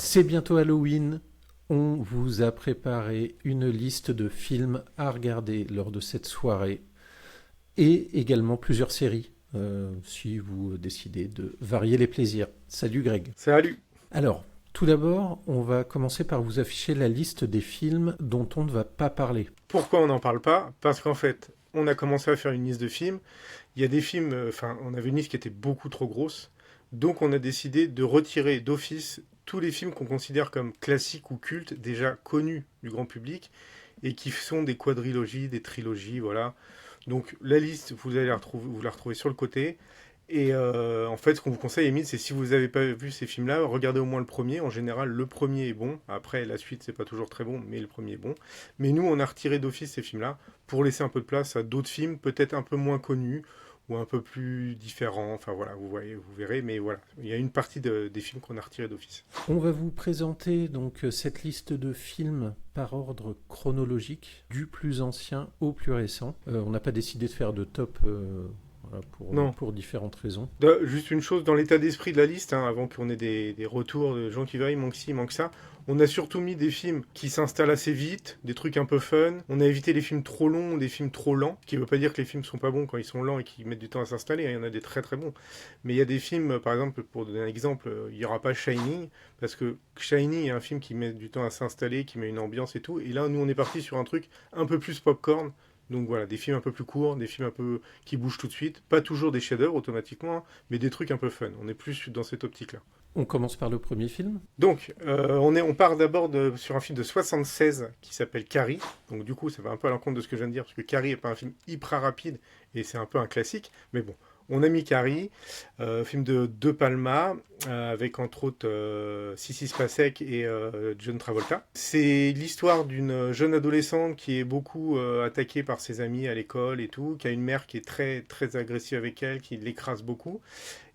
C'est bientôt Halloween. On vous a préparé une liste de films à regarder lors de cette soirée et également plusieurs séries si vous décidez de varier les plaisirs. Salut Greg. Salut. Alors, tout d'abord, on va commencer par vous afficher la liste des films dont on ne va pas parler. Pourquoi on n'en parle pas? Parce qu'en fait, on a commencé à faire une liste de films. Il y a des films, on avait une liste qui était beaucoup trop grosse. Donc on a décidé de retirer d'office tous les films qu'on considère comme classiques ou cultes, déjà connus du grand public, et qui sont des quadrilogies, des trilogies, voilà. Donc la liste, vous allez vous la retrouver sur le côté. Et en fait, ce qu'on vous conseille, Emile, c'est si vous n'avez pas vu ces films-là, regardez au moins le premier. En général, le premier est bon. Après, la suite, c'est pas toujours très bon, mais le premier est bon. Mais nous, on a retiré d'office ces films-là pour laisser un peu de place à d'autres films, peut-être un peu moins connus ou un peu plus différents. Enfin voilà, vous voyez, vous verrez. Mais voilà, il y a une partie des films qu'on a retirés d'office. On va vous présenter donc cette liste de films par ordre chronologique, du plus ancien au plus récent. On n'a pas décidé de faire de top. Voilà, Non. pour différentes raisons. Juste une chose, dans l'état d'esprit de la liste, avant qu'on ait des retours de gens qui veulent, il manque ci, il manque ça, on a surtout mis des films qui s'installent assez vite, des trucs un peu fun. On a évité les films trop longs ou des films trop lents, ce qui ne veut pas dire que les films sont pas bons quand ils sont lents et qu'ils mettent du temps à s'installer. Il y en a des très très bons. Mais il y a des films, par exemple, pour donner un exemple, il n'y aura pas Shining, parce que Shining est un film qui met du temps à s'installer, qui met une ambiance et tout. Et là, nous, on est parti sur un truc un peu plus popcorn. Donc voilà, des films un peu plus courts, des films un peu qui bougent tout de suite. Pas toujours des chefs-d'œuvre automatiquement, mais des trucs un peu fun. On est plus dans cette optique-là. On commence par le premier film. Donc, on part d'abord sur un film de 76 qui s'appelle Carrie. Donc du coup, ça va un peu à l'encontre de ce que je viens de dire, parce que Carrie n'est pas un film hyper rapide, et c'est un peu un classique. Mais bon, on a mis Carrie, film de Palma, avec entre autres Sissy Spacek et John Travolta. C'est l'histoire d'une jeune adolescente qui est beaucoup attaquée par ses amis à l'école et tout, qui a une mère qui est très, très agressive avec elle, qui l'écrase beaucoup.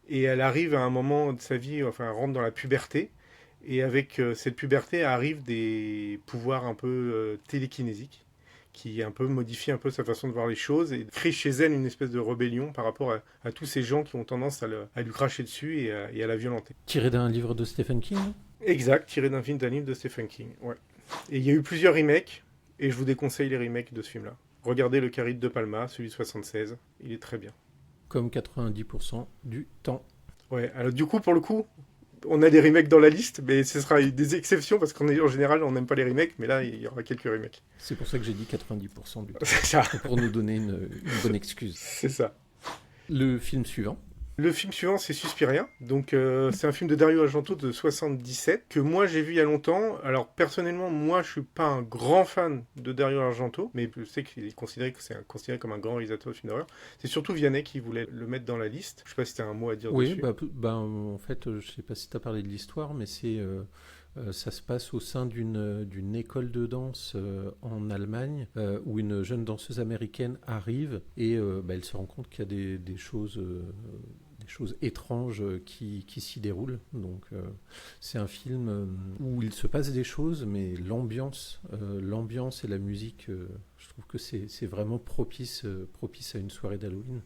Et elle arrive à un moment de sa vie, enfin, elle rentre dans la puberté. Et avec cette puberté arrivent des pouvoirs un peu télékinésiques qui un peu modifie un peu sa façon de voir les choses et crée chez elle une espèce de rébellion par rapport à tous ces gens qui ont tendance à lui cracher dessus et à la violenter. Tiré d'un livre de Stephen King. Exact, tiré d'un livre de Stephen King. Ouais. Et il y a eu plusieurs remakes et je vous déconseille les remakes de ce film-là. Regardez le Carrie de Palma, celui de 76, il est très bien. Comme 90% du temps. Ouais, alors du coup, pour le coup, on a des remakes dans la liste, mais ce sera des exceptions parce qu'en général, on n'aime pas les remakes, mais là, il y aura quelques remakes. C'est pour ça que j'ai dit 90% du temps. C'est ça. Pour nous donner une bonne excuse. C'est ça. Le film suivant. Le film suivant, c'est Suspiria. Donc, c'est un film de Dario Argento de 77 que moi j'ai vu il y a longtemps. Alors, personnellement, moi je suis pas un grand fan de Dario Argento, mais je sais qu'il est considéré comme un grand réalisateur de films d'horreur. C'est surtout Vianney qui voulait le mettre dans la liste. Je sais pas si tu as un mot à dire dessus. Oui, en fait, je sais pas si tu as parlé de l'histoire, mais ça se passe au sein d'une école de danse en Allemagne où une jeune danseuse américaine arrive et elle se rend compte qu'il y a des choses étranges qui s'y déroulent. Donc c'est un film où il se passe des choses, mais l'ambiance et la musique, je trouve que c'est vraiment propice à une soirée d'Halloween.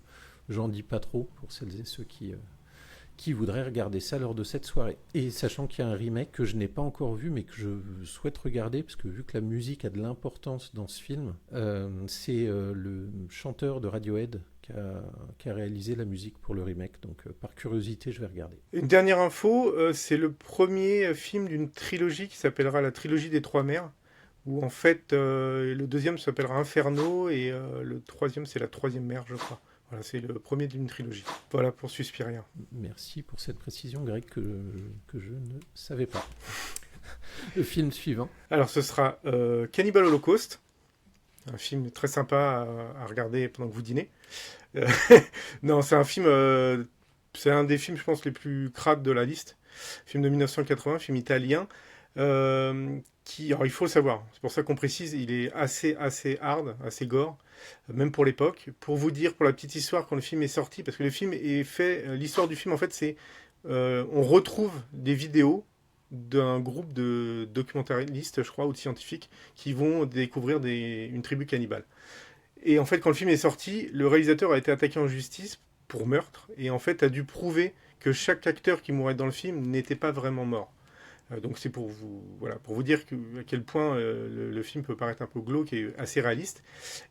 J'en dis pas trop pour celles et ceux qui voudraient regarder ça lors de cette soirée. Et sachant qu'il y a un remake que je n'ai pas encore vu, mais que je souhaite regarder, parce que vu que la musique a de l'importance dans ce film, c'est le chanteur de Radiohead qui a réalisé la musique pour le remake. Donc par curiosité, je vais regarder. Une dernière info, c'est le premier film d'une trilogie qui s'appellera la trilogie des Trois Mers, où en fait le deuxième s'appellera Inferno et le troisième c'est la troisième mer, je crois. Voilà, c'est le premier d'une trilogie. Voilà pour Suspiria. Merci pour cette précision, Greg, que je ne savais pas. Le film suivant. Alors, ce sera Cannibal Holocaust. Un film très sympa à regarder pendant que vous dînez. Non, c'est un film... c'est un des films, je pense, les plus crades de la liste. Film de 1980, film italien. Alors, il faut le savoir, c'est pour ça qu'on précise, il est assez hard, assez gore, même pour l'époque. Pour vous dire, pour la petite histoire, quand le film est sorti, parce que le film est fait, l'histoire du film, en fait, c'est, on retrouve des vidéos d'un groupe de documentaristes, je crois, ou de scientifiques, qui vont découvrir une tribu cannibale. Et en fait, quand le film est sorti, le réalisateur a été attaqué en justice pour meurtre, et en fait, a dû prouver que chaque acteur qui mourait dans le film n'était pas vraiment mort. Donc c'est pour vous, voilà, pour vous dire à quel point le film peut paraître un peu glauque et assez réaliste.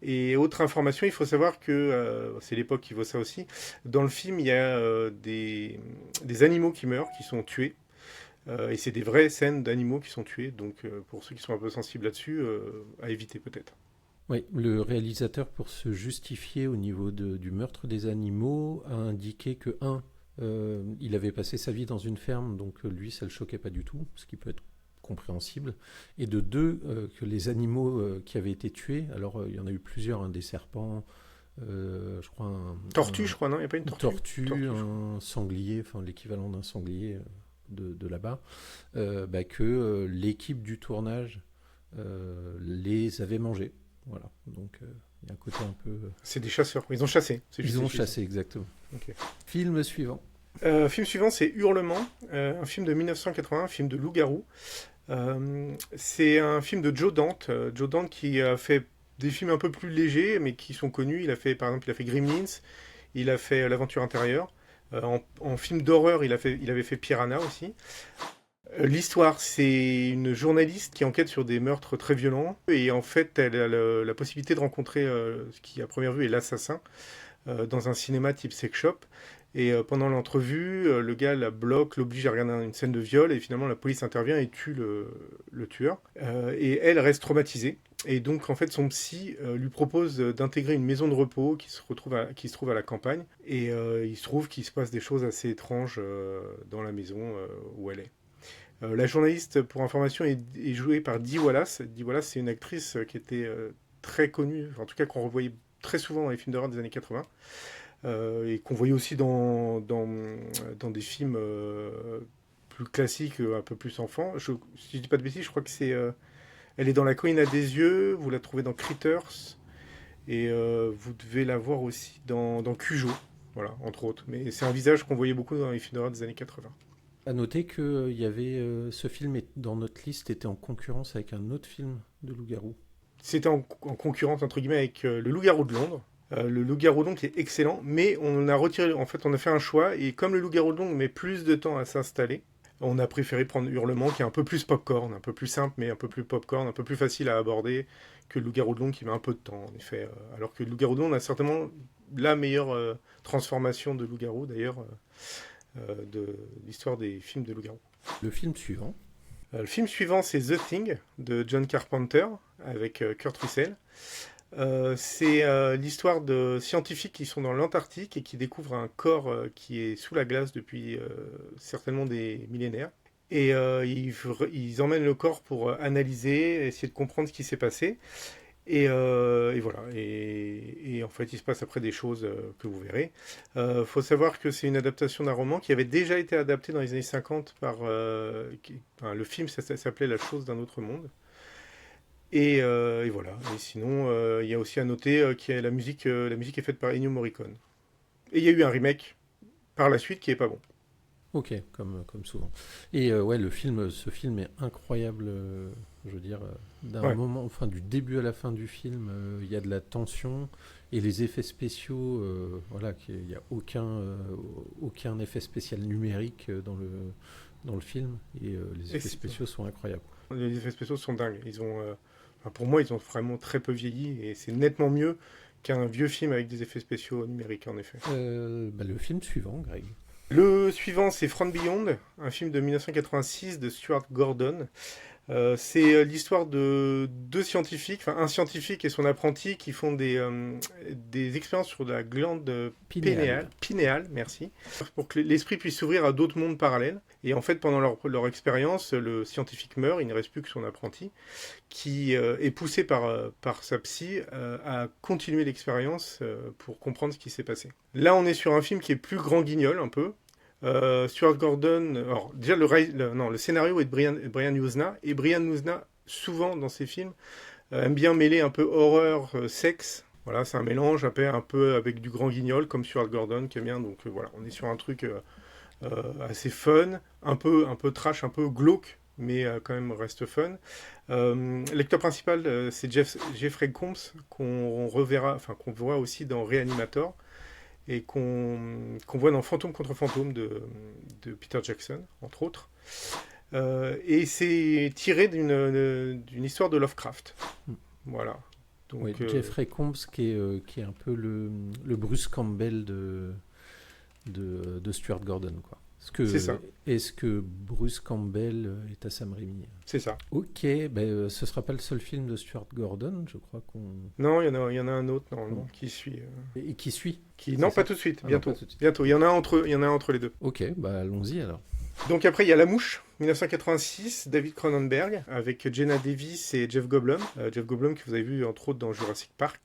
Et autre information, il faut savoir que, c'est l'époque qui vaut ça aussi, dans le film, il y a des animaux qui meurent, qui sont tués. Et c'est des vraies scènes d'animaux qui sont tués. Donc pour ceux qui sont un peu sensibles là-dessus, à éviter peut-être. Oui, le réalisateur, pour se justifier au niveau du meurtre des animaux, a indiqué que, il avait passé sa vie dans une ferme, donc lui, ça le choquait pas du tout, ce qui peut être compréhensible. Et de deux, que les animaux qui avaient été tués, alors il y en a eu plusieurs, hein, des serpents, je crois Tortue, je crois, non? Il n'y a pas une une tortue? tortue, un sanglier, enfin l'équivalent d'un sanglier de là-bas, que l'équipe du tournage les avait mangés. Voilà, donc il y a un côté un peu. C'est des chasseurs. Ils ont chassé. C'est Ils ont justifié, ça. chassé, exactement. Ok. Film suivant. Film suivant, c'est Hurlement, un film de 1980, un film de loup-garou. C'est un film de Joe Dante. Joe Dante qui a fait des films un peu plus légers, mais qui sont connus. Il a fait, par exemple, il a fait Gremlins, il a fait L'Aventure intérieure. En film d'horreur, il avait fait Piranha aussi. L'histoire, c'est une journaliste qui enquête sur des meurtres très violents. Et en fait, elle a la possibilité de rencontrer ce qui, à première vue, est l'assassin dans un cinéma type sex shop. Et pendant l'entrevue, le gars la bloque, l'oblige à regarder une scène de viol, et finalement la police intervient et tue le tueur. Et elle reste traumatisée. Et donc en fait son psy lui propose d'intégrer une maison de repos qui se trouve à la campagne. Et il se trouve qu'il se passe des choses assez étranges dans la maison où elle est. La journaliste, pour information, est jouée par Dee Wallace. Dee Wallace, c'est une actrice qui était très connue, en tout cas qu'on revoyait très souvent dans les films d'horreur des années 80. Et qu'on voyait aussi dans des films plus classiques, un peu plus enfants. Si je dis pas de bêtises, je crois que elle est dans La colline à des yeux, vous la trouvez dans Critters, et vous devez la voir aussi dans Cujo, voilà, entre autres. Mais c'est un visage qu'on voyait beaucoup dans les films d'horreur des années 80. À noter que il y avait ce film dans notre liste était en concurrence avec un autre film de loup-garou. C'était en concurrence, entre guillemets, avec Le Loup-garou de Londres. Le loup-garou donc est excellent, mais on a retiré, en fait, on a fait un choix, et comme le loup-garou de Londres met plus de temps à s'installer, on a préféré prendre Hurlement, qui est un peu plus popcorn, un peu plus simple, mais un peu plus popcorn, un peu plus facile à aborder que le loup-garou de Londres, qui met un peu de temps, en effet. Alors que le loup-garou de Londres a certainement la meilleure transformation de loup-garou, d'ailleurs, de l'histoire des films de loup-garou. Le film suivant. Le film suivant, c'est The Thing, de John Carpenter, avec Kurt Russell. C'est l'histoire de scientifiques qui sont dans l'Antarctique et qui découvrent un corps qui est sous la glace depuis certainement des millénaires. Et ils emmènent le corps pour analyser, essayer de comprendre ce qui s'est passé. Et voilà. Et en fait, il se passe après des choses que vous verrez. Faut savoir que c'est une adaptation d'un roman qui avait déjà été adapté dans les années 50 par... le film, ça s'appelait La chose d'un autre monde. Et voilà. Et sinon, il y a aussi à noter que la musique est faite par Ennio Morricone. Et il y a eu un remake par la suite qui est pas bon. Ok, comme souvent. Et ouais, ce film est incroyable. Je veux dire, d'un Ouais. moment, enfin du début à la fin du film, il y a de la tension et les effets spéciaux. Voilà, il n'y a aucun effet spécial numérique dans le film et les Et effets spéciaux sont incroyables. les effets spéciaux sont dingues. Pour moi, ils ont vraiment très peu vieilli et c'est nettement mieux qu'un vieux film avec des effets spéciaux numériques, en effet. Le film suivant, Greg. Le suivant, c'est From Beyond, un film de 1986 de Stuart Gordon. C'est l'histoire de deux scientifiques, enfin un scientifique et son apprenti qui font des expériences sur la glande pinéale, merci, pour que l'esprit puisse s'ouvrir à d'autres mondes parallèles. Et en fait, pendant leur expérience, le scientifique meurt, il ne reste plus que son apprenti, qui est poussé par sa psy à continuer l'expérience pour comprendre ce qui s'est passé. Là, on est sur un film qui est plus grand guignol, un peu. Stuart Gordon, alors déjà le scénario est de Brian Yuzna, et Brian Yuzna, souvent dans ses films, aime bien mêler un peu horreur, sexe. Voilà, c'est un mélange un peu avec du grand guignol, comme Stuart Gordon qui aime bien. Donc voilà, on est sur un truc assez fun, un peu trash, un peu glauque, mais quand même reste fun. L'acteur principal, c'est Jeffrey Combs, qu'on voit aussi dans Reanimator, et qu'on voit dans Fantôme contre Fantôme de Peter Jackson, entre autres. Et c'est tiré d'une histoire de Lovecraft. Mm. Voilà. Donc, Oui, Jeffrey Combs qui est un peu le Bruce Campbell de Stuart Gordon, quoi. c'est ça. Est-ce que Bruce Campbell est à Sam Raimi? C'est ça. Ok, ce sera pas le seul film de Stuart Gordon, je crois qu'on... Non, il y en a un autre normalement qui suit. Et qui suit? Non, C'est pas ça? tout de suite. Ah non, Bientôt. pas tout de suite. Bientôt. Il y en a un entre les deux. Ok, allons-y alors. Donc après, il y a La Mouche, 1986, David Cronenberg, avec Jenna Davis et Jeff Goldblum. Jeff Goldblum que vous avez vu entre autres dans Jurassic Park.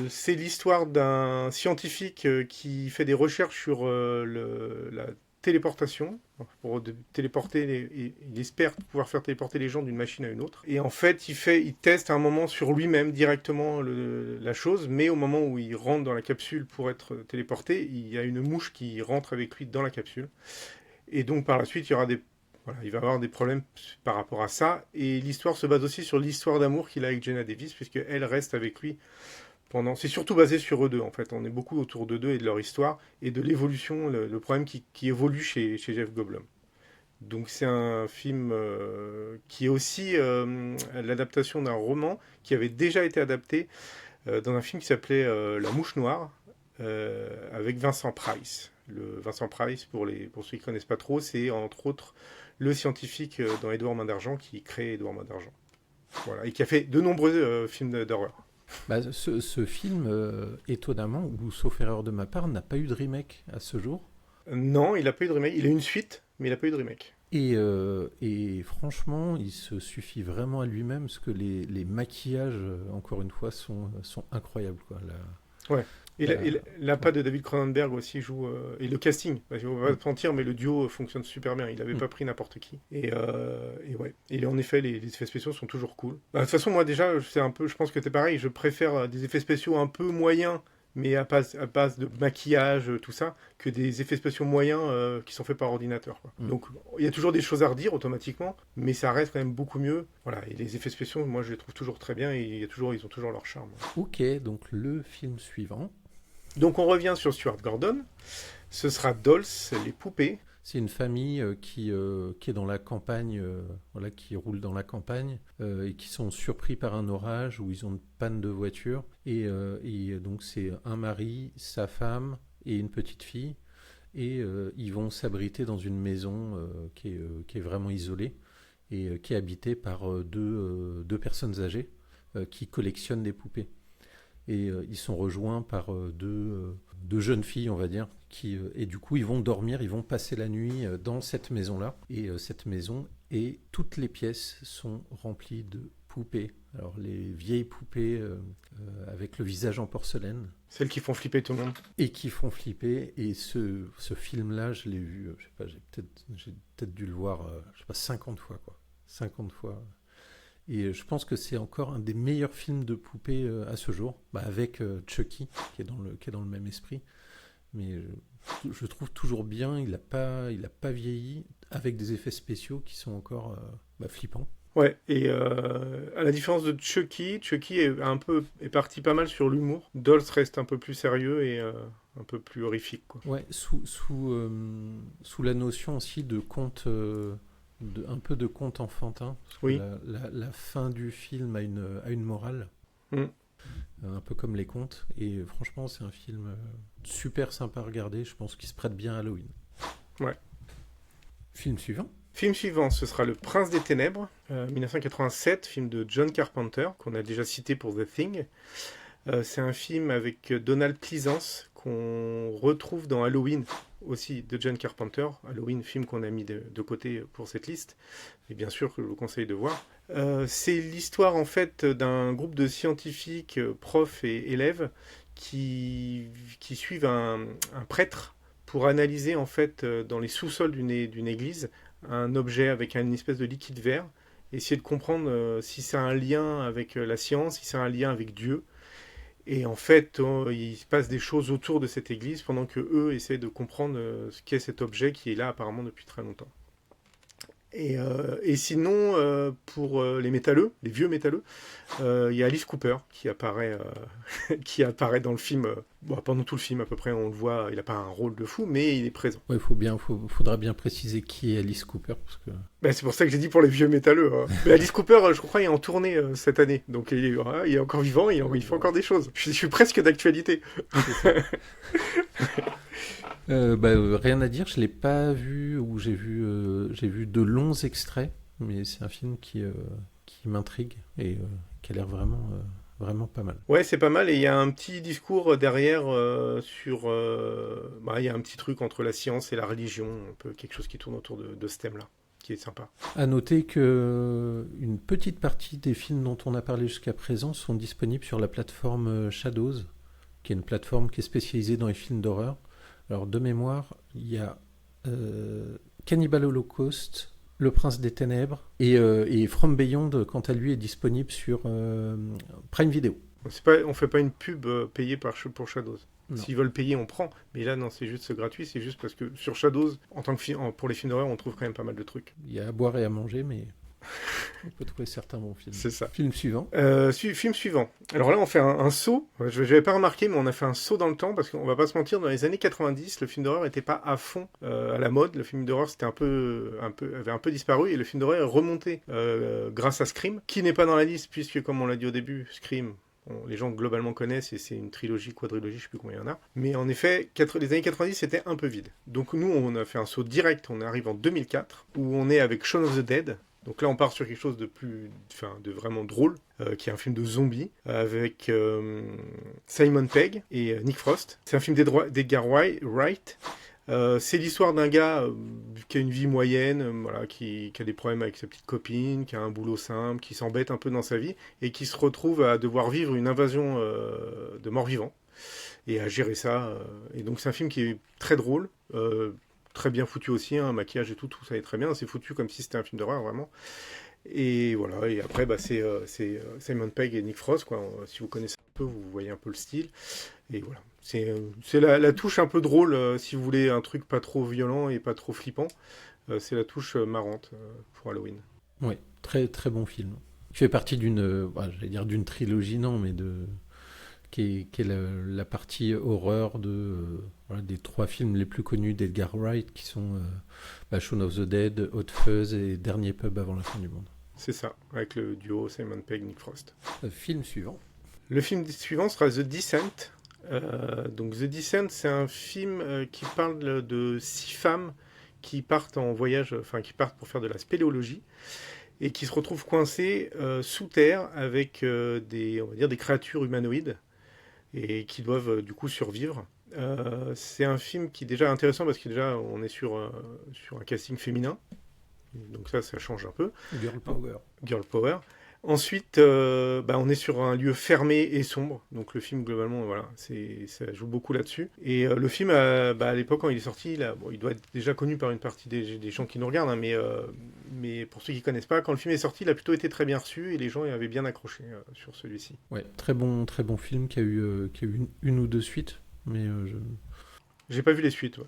C'est l'histoire d'un scientifique qui fait des recherches sur la téléportation. Pour téléporter, il espère pouvoir faire téléporter les gens d'une machine à une autre. Et en fait, il teste à un moment sur lui-même directement la chose, mais au moment où il rentre dans la capsule pour être téléporté, il y a une mouche qui rentre avec lui dans la capsule. Et donc par la suite, il va avoir des problèmes par rapport à ça. Et l'histoire se base aussi sur l'histoire d'amour qu'il a avec Jenna Davis, puisqu'elle reste avec lui pendant... C'est surtout basé sur eux deux, en fait. On est beaucoup autour d'eux deux et de leur histoire, et de l'évolution, le problème qui évolue chez Jeff Goldblum. Donc c'est un film qui est aussi l'adaptation d'un roman qui avait déjà été adapté dans un film qui s'appelait La Mouche Noire, avec Vincent Price. Vincent Price, pour ceux qui ne connaissent pas trop, c'est entre autres le scientifique dans Édouard Main d'Argent qui crée Édouard Main d'Argent. Voilà, et qui a fait de nombreux films d'horreur. Ce film, étonnamment, ou sauf erreur de ma part, n'a pas eu de remake à ce jour. Non, il n'a pas eu de remake. Il a une suite, mais il n'a pas eu de remake. Et franchement, il se suffit vraiment à lui-même, parce que les maquillages, encore une fois, sont incroyables, quoi. Ouais. Et la patte de David Cronenberg aussi joue. Et le casting, parce qu'on va pas se mentir, mais le duo fonctionne super bien. Il n'avait pas pris n'importe qui. Et ouais. Et en effet, les effets spéciaux sont toujours cool. De toute façon, moi déjà, je pense que t'es pareil. Je préfère des effets spéciaux un peu moyens, mais à base de maquillage, tout ça, que des effets spéciaux moyens qui sont faits par ordinateur, quoi. Donc, il y a toujours des choses à redire automatiquement, mais ça reste quand même beaucoup mieux. Voilà. Et les effets spéciaux, moi, je les trouve toujours très bien, et ils ont toujours leur charme. Ok, donc le film suivant. Donc on revient sur Stuart Gordon. Ce sera Dolls, les poupées. C'est une famille qui est dans la campagne, qui roule dans la campagne, et qui sont surpris par un orage où ils ont une panne de voiture. Et donc c'est un mari, sa femme et une petite fille. Et ils vont s'abriter dans une maison qui est vraiment isolée et qui est habitée par deux personnes âgées qui collectionnent des poupées. Et ils sont rejoints par deux jeunes filles, on va dire, et du coup ils vont dormir, ils vont passer la nuit dans cette maison-là. Et cette maison, et toutes les pièces sont remplies de poupées. Alors les vieilles poupées avec le visage en porcelaine. Celles qui font flipper tout le monde. Et qui font flipper. Et ce film-là, je l'ai vu, je sais pas, j'ai peut-être dû le voir, je sais pas, 50 fois, quoi. 50 fois. Et je pense que c'est encore un des meilleurs films de poupées à ce jour, avec Chucky, qui est dans le même esprit. Mais je trouve toujours bien, il n'a pas vieilli, avec des effets spéciaux qui sont encore flippants. Ouais, et à la différence de Chucky est parti pas mal sur l'humour. Dolls reste un peu plus sérieux et un peu plus horrifique, quoi. Ouais, sous la notion aussi de conte... un peu de conte enfantin. Oui. La fin du film a une morale, un peu comme les contes. Et franchement, c'est un film super sympa à regarder. Je pense qu'il se prête bien à Halloween. Ouais. Film suivant. Film suivant, ce sera Le Prince des Ténèbres, 1987, film de John Carpenter, qu'on a déjà cité pour The Thing. C'est un film avec Donald Pleasence, qu'on retrouve dans Halloween, aussi de John Carpenter. Halloween, film qu'on a mis de côté pour cette liste, et bien sûr que je vous conseille de voir. C'est l'histoire en fait d'un groupe de scientifiques, profs et élèves, qui suivent un prêtre pour analyser en fait dans les sous-sols d'une église un objet avec une espèce de liquide vert, essayer de comprendre si c'est un lien avec la science, si c'est un lien avec Dieu. Et en fait, il se passe des choses autour de cette église pendant que eux essaient de comprendre ce qu'est cet objet qui est là apparemment depuis très longtemps. Et sinon, pour les métalleux, les vieux métalleux, il y a Alice Cooper qui apparaît dans le film, pendant tout le film à peu près, on le voit, il n'a pas un rôle de fou, mais il est présent. Ouais, faudra bien préciser qui est Alice Cooper, parce que... Ben, c'est pour ça que j'ai dit pour les vieux métalleux. Hein. Mais Alice Cooper, je crois, est en tournée cette année, donc il est encore vivant, il fait encore des choses. Je suis presque d'actualité. Rien à dire, je l'ai pas vu, ou j'ai vu de longs extraits, mais c'est un film qui m'intrigue et qui a l'air vraiment pas mal. Ouais, c'est pas mal, et il y a un petit discours derrière sur... il y a un petit truc entre la science et la religion, un peu quelque chose qui tourne autour de ce thème-là, qui est sympa. À noter que une petite partie des films dont on a parlé jusqu'à présent sont disponibles sur la plateforme Shadows, qui est une plateforme qui est spécialisée dans les films d'horreur. Alors, de mémoire, il y a Cannibal Holocaust, Le Prince des Ténèbres et From Beyond, quant à lui, est disponible sur Prime Video. On fait pas une pub payée pour Shadows. Non. S'ils veulent payer, on prend. Mais là, non, c'est juste gratuit. C'est juste parce que sur Shadows, en tant que pour les films d'horreur, on trouve quand même pas mal de trucs. Il y a à boire et à manger, mais on peut trouver certains bons films. C'est ça. Film suivant. Film suivant. Alors là, on fait un saut. Je n'avais pas remarqué, mais on a fait un saut dans le temps parce qu'on va pas se mentir, dans les années 90, le film d'horreur n'était pas à fond à la mode. Le film d'horreur avait un peu disparu et le film d'horreur est remonté grâce à Scream, qui n'est pas dans la liste puisque, comme on l'a dit au début, Scream, les gens globalement connaissent et c'est une trilogie, quadrilogie, je sais plus combien il y en a. Mais en effet, les années 90 c'était un peu vide. Donc nous, on a fait un saut direct. On arrive en 2004 où on est avec Shaun of the Dead. Donc là, on part sur quelque chose de vraiment drôle, qui est un film de zombies, avec Simon Pegg et Nick Frost. C'est un film d'Edgar Wright. C'est l'histoire d'un gars qui a une vie moyenne, qui a des problèmes avec sa petite copine, qui a un boulot simple, qui s'embête un peu dans sa vie, et qui se retrouve à devoir vivre une invasion de morts-vivants, et à gérer ça. Et donc c'est un film qui est très drôle, très bien foutu aussi, maquillage et tout ça est très bien, c'est foutu comme si c'était un film d'horreur vraiment. Et voilà, et après c'est Simon Pegg et Nick Frost, quoi. Si vous connaissez un peu, vous voyez un peu le style. Et voilà, c'est la touche un peu drôle, si vous voulez un truc pas trop violent et pas trop flippant. C'est la touche marrante pour Halloween. Oui, très très bon film. Il fait partie j'allais dire d'une trilogie, non, mais qui est la partie horreur des 3 films les plus connus d'Edgar Wright, qui sont Shaun of the Dead, Hot Fuzz et Dernier Pub avant la fin du monde. C'est ça, avec le duo Simon Pegg, Nick Frost. Film suivant. Le film suivant sera The Descent. Donc The Descent, c'est un film qui parle de 6 femmes qui partent en voyage, qui partent pour faire de la spéléologie et qui se retrouvent coincées sous terre avec on va dire des créatures humanoïdes et qui doivent du coup survivre. C'est un film qui est déjà intéressant parce que déjà on est sur un casting féminin, donc ça change un peu. Girl Power. Ensuite, on est sur un lieu fermé et sombre, donc le film globalement, voilà, ça joue beaucoup là-dessus. Et le film, à l'époque quand il est sorti, il doit être déjà connu par une partie des gens qui nous regardent, hein, mais pour ceux qui connaissent pas, quand le film est sorti, il a plutôt été très bien reçu et les gens avaient bien accroché sur celui-ci. Ouais, très bon film qui a eu une ou 2 suites, mais j'ai pas vu les suites. Ouais.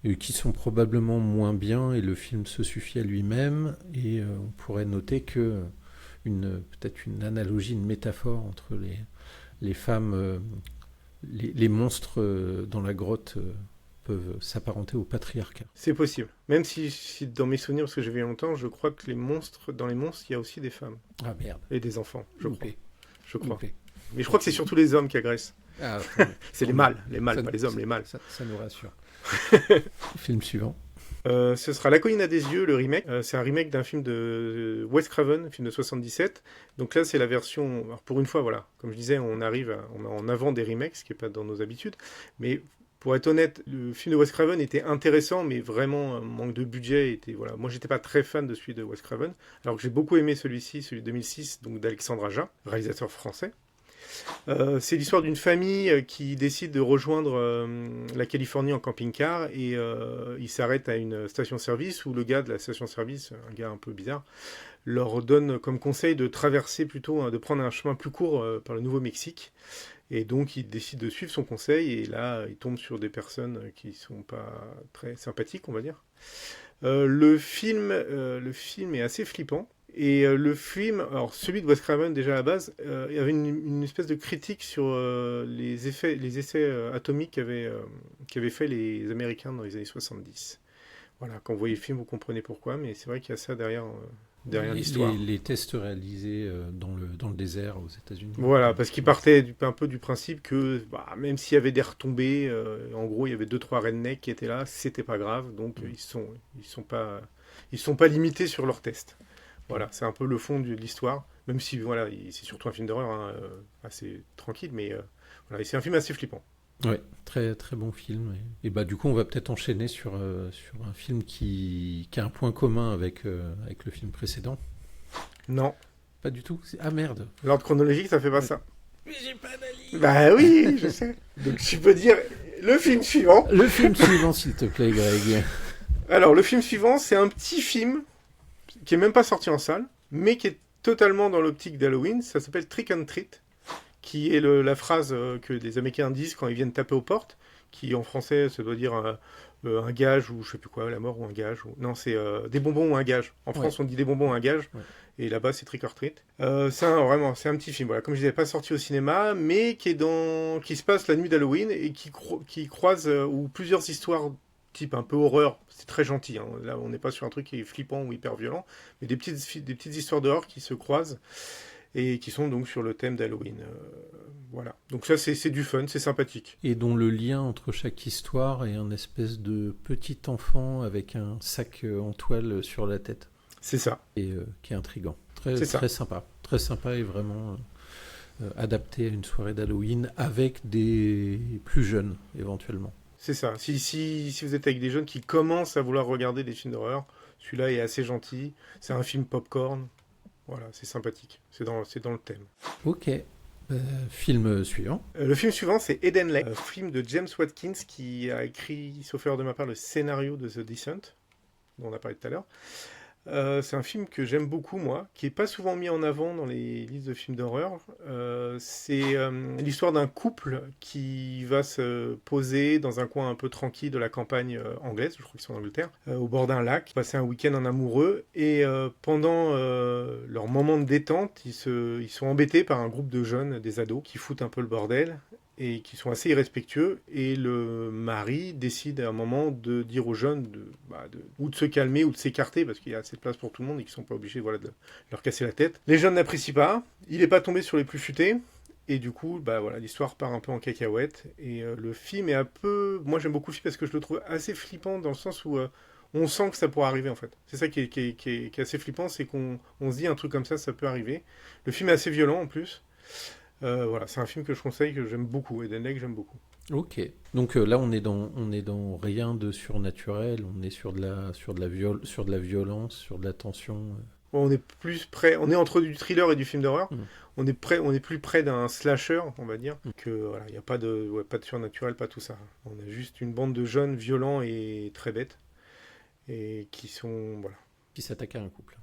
Et qui sont probablement moins bien et le film se suffit à lui-même et on pourrait noter que peut-être une analogie, une métaphore entre les femmes, les monstres dans la grotte peuvent s'apparenter au patriarcat. C'est possible. Même si dans mes souvenirs, parce que j'ai vu longtemps, je crois que dans les monstres, il y a aussi des femmes. Ah merde. Et des enfants, je crois. Loupé. Mais je crois que c'est surtout les hommes qui agressent. Ah, c'est les mâles, pas les hommes, les mâles. Ça nous rassure. Film suivant. Ce sera La colline à des yeux, le remake. C'est un remake d'un film de Wes Craven, un film de 77. Donc là, c'est la version... Alors pour une fois, voilà, comme je disais, on met en avant des remakes, ce qui n'est pas dans nos habitudes. Mais pour être honnête, le film de Wes Craven était intéressant, mais vraiment, un manque de budget. Voilà. Moi, j'étais pas très fan de celui de Wes Craven, alors que j'ai beaucoup aimé celui de 2006, donc d'Alexandre Aja, réalisateur français. C'est l'histoire d'une famille qui décide de rejoindre la Californie en camping-car et il s'arrête à une station-service où le gars de la station-service, un gars un peu bizarre, leur donne comme conseil de traverser plutôt, de prendre un chemin plus court par le Nouveau-Mexique. Et donc il décide de suivre son conseil et là il tombe sur des personnes qui sont pas très sympathiques, on va dire. Le film est assez flippant. Et le film, alors celui de Wes Craven déjà à la base, il y avait une espèce de critique sur les essais atomiques qu'avaient fait les Américains dans les années 70. Voilà, quand vous voyez le film, vous comprenez pourquoi, mais c'est vrai qu'il y a ça derrière l'histoire. Les tests réalisés dans le désert aux États-Unis. Voilà, parce qu'ils partaient un peu du principe que même s'il y avait des retombées, en gros, il y avait 2-3 rednecks qui étaient là, c'était pas grave, donc ils sont pas limités sur leurs tests. Voilà, c'est un peu le fond de l'histoire, même si voilà, c'est surtout un film d'horreur hein, assez tranquille, mais voilà, et c'est un film assez flippant. Ouais, très très bon film. Et bah du coup, on va peut-être enchaîner sur un film qui a un point commun avec le film précédent. Non, Pas du tout. Ah merde. l'ordre chronologique, ça fait pas ça. Mais j'ai pas d'avis. Bah oui, je sais. Donc tu peux dire le film suivant. Le film suivant, s'il te plaît, Greg. Alors, le film suivant, c'est un petit film qui est même pas sorti en salle, mais qui est totalement dans l'optique d'Halloween. Ça s'appelle Trick and Treat, qui est la phrase que les Américains disent quand ils viennent taper aux portes, qui en français, ça doit dire un gage ou je sais plus quoi, la mort ou un gage. Non, c'est des bonbons ou un gage. En France, on dit des bonbons ou un gage. Ouais. Et là-bas, c'est Trick or Treat. Vraiment, c'est un petit film. Voilà, comme je disais, pas sorti au cinéma, mais qui se passe la nuit d'Halloween et qui croise ou plusieurs histoires type un peu horreur. C'est très gentil. Hein. Là, on n'est pas sur un truc qui est flippant ou hyper violent, mais des petites histoires d'horreur qui se croisent et qui sont donc sur le thème d'Halloween. Voilà. Donc ça, c'est du fun, c'est sympathique. Et dont le lien entre chaque histoire est un espèce de petit enfant avec un sac en toile sur la tête. C'est ça. Et qui est intriguant. C'est ça. Très sympa. Très sympa et vraiment adapté à une soirée d'Halloween avec des plus jeunes, éventuellement. C'est ça. Si vous êtes avec des jeunes qui commencent à vouloir regarder des films d'horreur, celui-là est assez gentil. C'est un film popcorn. Voilà, c'est sympathique. C'est dans le thème. Ok. Film suivant. Le film suivant, c'est Eden Lake, un film de James Watkins qui a écrit, sauf erreur de ma part, le scénario de The Descent, dont on a parlé tout à l'heure. C'est un film que j'aime beaucoup, moi, qui n'est pas souvent mis en avant dans les listes de films d'horreur. C'est l'histoire d'un couple qui va se poser dans un coin un peu tranquille de la campagne anglaise, je crois qu'ils sont en Angleterre, au bord d'un lac, passer un week-end en amoureux, et pendant leur moment de détente, ils sont embêtés par un groupe de jeunes, des ados, qui foutent un peu le bordel, et qui sont assez irrespectueux, et le mari décide à un moment de dire aux jeunes ou de se calmer ou de s'écarter parce qu'il y a assez de place pour tout le monde et qu'ils sont pas obligés de leur casser la tête. Les jeunes n'apprécient pas, il n'est pas tombé sur les plus futés, et du coup l'histoire part un peu en cacahuète, et le film est un peu... Moi j'aime beaucoup le film parce que je le trouve assez flippant dans le sens où on sent que ça pourrait arriver en fait. C'est ça qui est assez flippant, c'est qu'on se dit un truc comme ça peut arriver. Le film est assez violent en plus. Voilà, c'est un film que je conseille, que j'aime beaucoup, Eden Lake, j'aime beaucoup. Ok. Donc là, on est dans rien de surnaturel. On est sur de la violence, sur de la tension. On est plus près, on est entre du thriller et du film d'horreur. Mm. On est plus près d'un slasher, on va dire, que voilà, il n'y a pas de surnaturel, pas tout ça. On a juste une bande de jeunes violents et très bêtes et qui sont Qui s'attaque à un couple.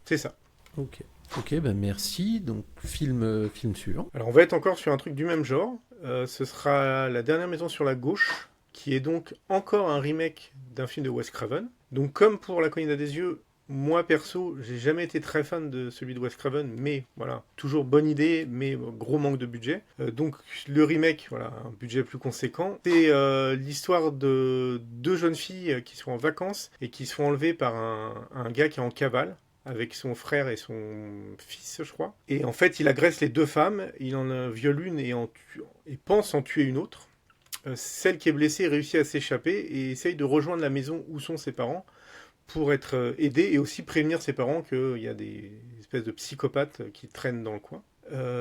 C'est ça. Ok. Ok, ben merci. Donc film suivant. Alors on va être encore sur un truc du même genre. Ce sera La Dernière Maison sur la Gauche, qui est donc encore un remake d'un film de Wes Craven. Donc comme pour La Colline à des yeux, moi perso, j'ai jamais été très fan de celui de Wes Craven, mais voilà, toujours bonne idée, mais gros manque de budget. Donc le remake, voilà, un budget plus conséquent. C'est l'histoire de deux jeunes filles qui sont en vacances et qui se font enlever par un gars qui est en cavale, avec son frère et son fils, je crois. Et en fait, il agresse les deux femmes, il en viole une et pense en tuer une autre. Celle qui est blessée réussit à s'échapper et essaye de rejoindre la maison où sont ses parents pour être aidée et aussi prévenir ses parents qu'il y a des espèces de psychopathes qui traînent dans le coin.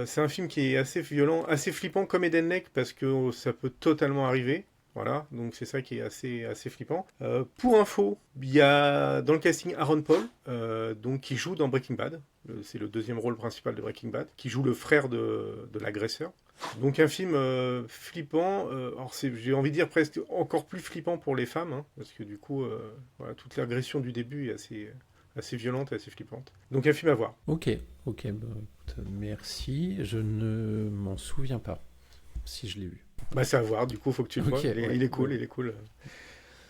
C'est un film qui est assez violent, assez flippant comme Eden Lake parce que ça peut totalement arriver. Voilà, donc c'est ça qui est assez flippant. Pour info, il y a dans le casting Aaron Paul, donc qui joue dans Breaking Bad. C'est le deuxième rôle principal de Breaking Bad, qui joue le frère de l'agresseur. Donc un film flippant. Alors j'ai envie de dire presque encore plus flippant pour les femmes, hein, parce que du coup, voilà, toute l'agression du début est assez violente et assez flippante. Donc un film à voir. Ok, bah, écoute, merci. Je ne m'en souviens pas si je l'ai vu. Bah c'est à voir, du coup faut que tu le vois. Il est cool.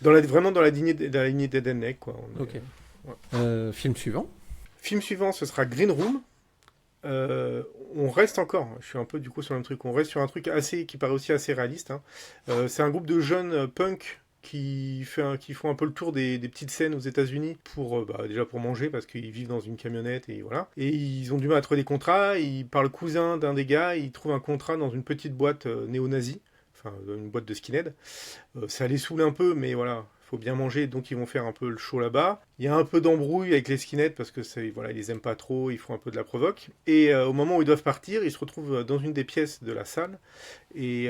Vraiment dans la lignée d'Ed Neck, quoi. Ok. Ouais. Film suivant. Film suivant, ce sera Green Room. On reste encore, je suis un peu du coup sur le même truc, on reste sur un truc qui paraît aussi assez réaliste. Hein. C'est un groupe de jeunes punk qui font un peu le tour des petites scènes aux États-Unis déjà pour manger parce qu'ils vivent dans une camionnette et voilà. Et ils ont du mal à trouver des contrats. Par le cousin d'un des gars, ils trouvent un contrat dans une petite boîte néo-nazie, enfin une boîte de skinhead. Ça les saoule un peu, mais voilà. Faut bien manger, donc ils vont faire un peu le show là-bas. Il y a un peu d'embrouille avec les skinheads parce que voilà, ils les aiment pas trop, ils font un peu de la provoque. Et au moment où ils doivent partir, ils se retrouvent dans une des pièces de la salle et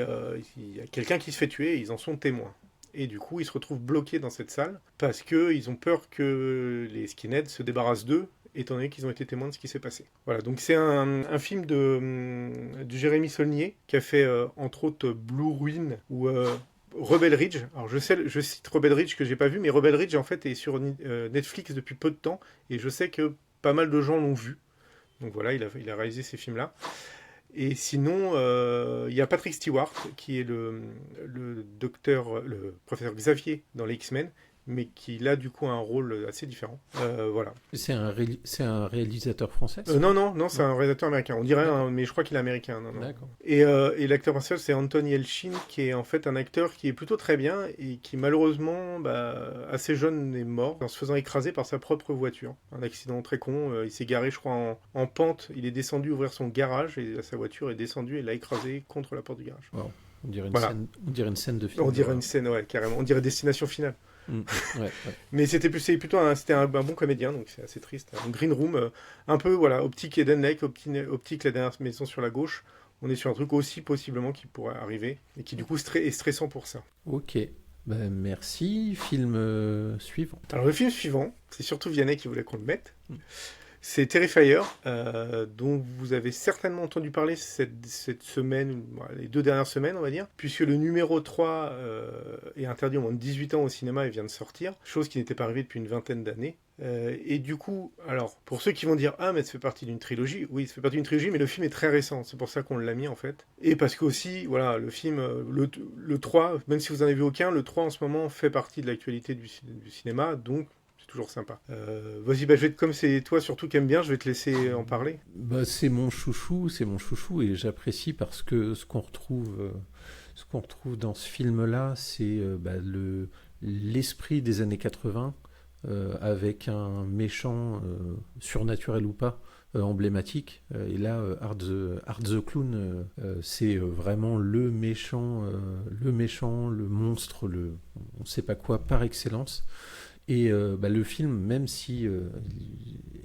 il y a quelqu'un qui se fait tuer et ils en sont témoins. Et du coup, ils se retrouvent bloqués dans cette salle parce qu'ils ont peur que les skinheads se débarrassent d'eux, étant donné qu'ils ont été témoins de ce qui s'est passé. Voilà, donc c'est un film de Jérémy Saulnier qui a fait entre autres Blue Ruin ou Rebel Ridge. Alors je cite Rebel Ridge que j'ai pas vu, mais Rebel Ridge en fait est sur Netflix depuis peu de temps et je sais que pas mal de gens l'ont vu. Donc voilà, il a réalisé ces films-là. Et sinon, il y a Patrick Stewart qui est le professeur Xavier dans les X-Men, mais qui là du coup a un rôle assez différent. Voilà. C'est un réalisateur français Non, c'est un réalisateur américain. On dirait, mais je crois qu'il est américain. Non. D'accord. Et l'acteur principal, c'est Anton Yelchin, qui est en fait un acteur qui est plutôt très bien et qui malheureusement, assez jeune, est mort en se faisant écraser par sa propre voiture. Un accident très con. Il s'est garé, je crois, en pente. Il est descendu ouvrir son garage et sa voiture est descendue et l'a écrasé contre la porte du garage. Wow. On dirait une scène de film. On dirait une scène, ouais, carrément. On dirait Destination Finale. Ouais. Mais c'était un bon comédien, donc c'est assez triste. Donc Green Room, un peu, voilà, optique Eden Lake, optique la dernière maison sur la gauche. On est sur un truc aussi possiblement qui pourrait arriver et qui du coup est stressant pour ça. Ok, merci. Film suivant. Alors le film suivant, c'est surtout Vianney qui voulait qu'on le mette. C'est Terrifier, dont vous avez certainement entendu parler cette semaine, les 2 dernières semaines, on va dire, puisque le numéro 3 est interdit au moins de 18 ans au cinéma et vient de sortir, chose qui n'était pas arrivée depuis une vingtaine d'années. Et du coup, alors, pour ceux qui vont dire « Ah, mais ça fait partie d'une trilogie », oui, ça fait partie d'une trilogie, mais le film est très récent, c'est pour ça qu'on l'a mis, en fait. Et parce qu'aussi, voilà, le film, le 3, même si vous n'en avez vu aucun, le 3, en ce moment, fait partie de l'actualité du cinéma, donc toujours sympa. Vas-y, comme c'est toi surtout qui aime bien, je vais te laisser en parler. C'est mon chouchou, et j'apprécie parce que ce qu'on retrouve dans ce film-là, c'est l'esprit des années 80 avec un méchant surnaturel ou pas. Emblématique et là Art the Clown c'est vraiment le méchant, le monstre, on sait pas quoi par excellence. Et le film, même s'il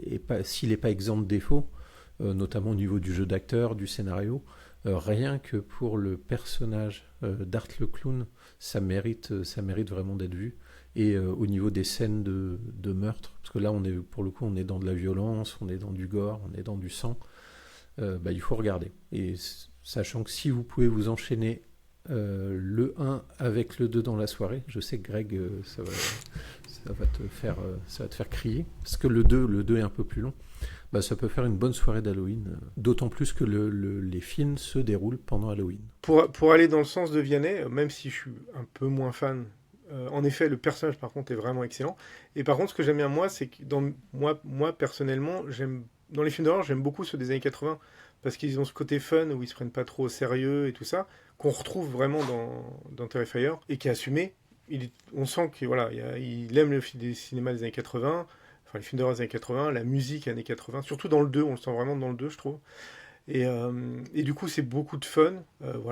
n'est pas exempt de défauts, notamment au niveau du jeu d'acteur, du scénario, rien que pour le personnage d'Art le Clown, ça mérite vraiment d'être vu. Et au niveau des scènes de meurtre, parce que là, pour le coup, on est dans de la violence, on est dans du gore, on est dans du sang, il faut regarder. Et sachant que si vous pouvez vous enchaîner le 1 avec le 2 dans la soirée, je sais que Greg, ça va te faire crier, parce que le 2 est un peu plus long, ça peut faire une bonne soirée d'Halloween, d'autant plus que les films se déroulent pendant Halloween. Pour aller dans le sens de Vianney, même si je suis un peu moins fan, en effet, le personnage, par contre, est vraiment excellent. Et par contre, ce que j'aime bien, moi, c'est que moi personnellement, dans les films d'horreur, j'aime beaucoup ceux des années 80, parce qu'ils ont ce côté fun, où ils se prennent pas trop au sérieux et tout ça, qu'on retrouve vraiment dans Terrifier, et qui est assumé. On sent qu'il il aime le cinéma des années 80, enfin les films d'horreur des années 80, la musique années 80, surtout dans le 2, on le sent vraiment dans le 2, je trouve. Et du coup, c'est beaucoup de fun.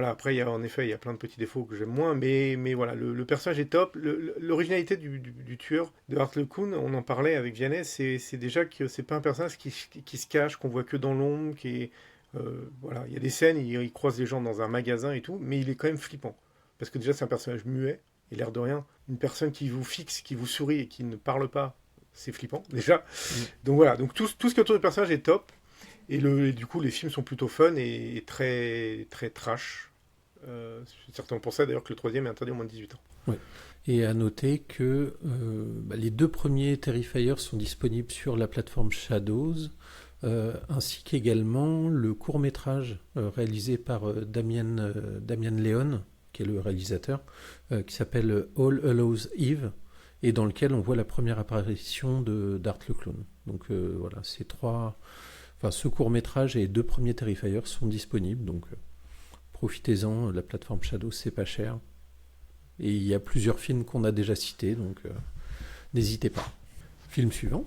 Après, en effet, il y a plein de petits défauts que j'aime moins, mais voilà, le personnage est top. L'originalité du tueur de Art le Clown, on en parlait avec Vianney, c'est déjà que c'est pas un personnage qui se cache, qu'on voit que dans l'ombre, il y a des scènes, il croise les gens dans un magasin et tout, mais il est quand même flippant. Parce que déjà, c'est un personnage muet, et l'air de rien, une personne qui vous fixe, qui vous sourit et qui ne parle pas, c'est flippant, déjà. Donc voilà, donc tout ce qui est autour du personnage est top. Et du coup, les films sont plutôt fun et très, très trash. C'est certainement pour ça, d'ailleurs, que le 3e est interdit au moins de 18 ans. Oui. Et à noter que les 2 premiers Terrifier sont disponibles sur la plateforme Shadows, ainsi qu'également le court-métrage réalisé par Damien Leone, qui est le réalisateur, qui s'appelle All Hallows Eve, et dans lequel on voit la première apparition d'Art le Clown. Donc voilà, ce court-métrage et les 2 premiers Terrifier sont disponibles, donc profitez-en, la plateforme Shadow, c'est pas cher. Et il y a plusieurs films qu'on a déjà cités, donc n'hésitez pas. Film suivant.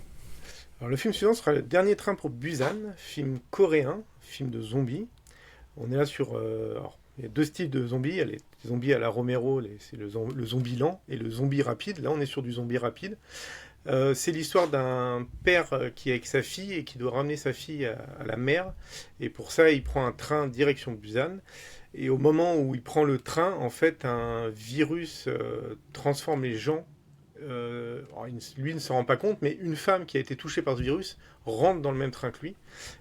Alors le film suivant sera Le Dernier Train pour Busan, film coréen, film de zombies. On est là sur... alors, il y a 2 styles de zombies. Il y a les zombies à la Romero, c'est le zombie lent et le zombie rapide. Là, on est sur du zombie rapide. C'est l'histoire d'un père qui est avec sa fille et qui doit ramener sa fille à la mer. Et pour ça, il prend un train direction Busan. Et au moment où il prend le train, en fait, un virus transforme les gens. Lui ne s'en rend pas compte, mais une femme qui a été touchée par ce virus rentre dans le même train que lui.